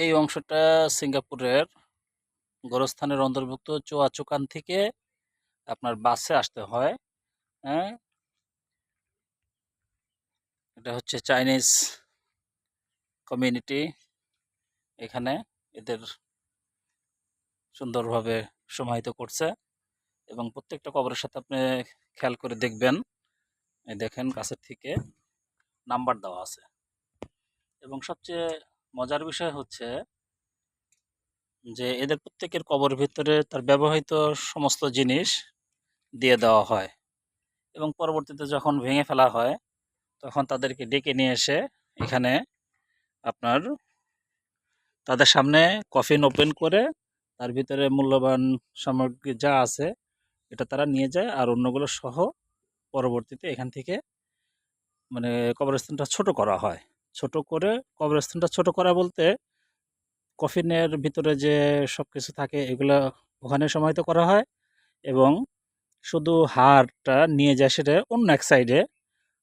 এই অংশটা সিঙ্গাপুরের গোরস্থানের অন্তর্ভুক্ত চুয়াচুকান থেকে আপনার বাসে আসতে হয়। হ্যাঁ, এটা হচ্ছে চাইনিজ কমিউনিটি। এখানে এদের সুন্দরভাবে সমাহিত করছে এবং প্রত্যেকটা কবরের সাথে আপনি খেয়াল করে দেখবেন, এই দেখেন কাছের থেকে নাম্বার দেওয়া আছে। এবং সবচেয়ে মজার বিষয় হচ্ছে যে এদের প্রত্যেকের কবর ভিতরে তার ব্যবহৃত সমস্ত জিনিস দিয়ে দেওয়া হয় এবং পরবর্তীতে যখন ভেঙে ফেলা হয় তখন তাদেরকে ডেকে নিয়ে এসে এখানে আপনার তাদের সামনে কফিন ওপেন করে তার ভিতরে মূল্যবান সামগ্রী যা আছে এটা তারা নিয়ে যায়, আর অন্যগুলো সহ পরবর্তীতে এখান থেকে মানে কবরস্থানটা ছোট করা হয়। ছোট করে কবরস্থানটা ছোট করা বলতে কফিনের ভিতরে যে সব কিছু থাকে এগুলো ওখানে সমাহিত করা হয় এবং শুধু হাড়টা নিয়ে যায় সেটা অন্য এক সাইডে।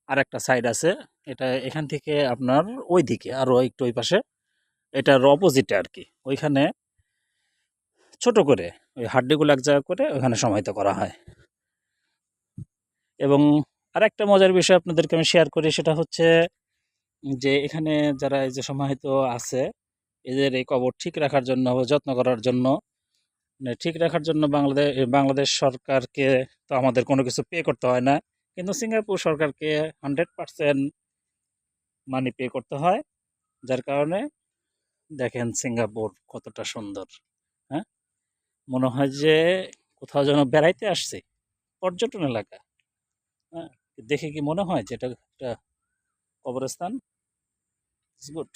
আর একটা সাইড আছে, এটা এখান থেকে আপনার ওই দিকে আরও একটু ওই পাশে, এটার অপোজিটে আর কি, ওইখানে ছোট করে ওই হাড্ডিগুলো এক জায়গা করে ওইখানে সমাহিত করা হয়। এবং আরেকটা মজার বিষয় আপনাদেরকে আমি শেয়ার করি, সেটা হচ্ছে যে এখানে যারা এই যে সমাহিত আছে এদের এই কবর ঠিক রাখার জন্য বা যত্ন করার জন্য, মানে ঠিক রাখার জন্য বাংলাদেশ সরকারকে তো আমাদের কোনো কিছু পে করতে হয় না, কিন্তু সিঙ্গাপুর সরকারকে 100% মানি পে করতে হয়। যার কারণে দেখেন সিঙ্গাপুর কতটা সুন্দর। হ্যাঁ, মনে হয় যে কোথাও যেন বেড়াইতে আসছে, পর্যটন এলাকা। হ্যাঁ, দেখে কি মনে হয় যে এটা একটা কবরস্থান? It's good.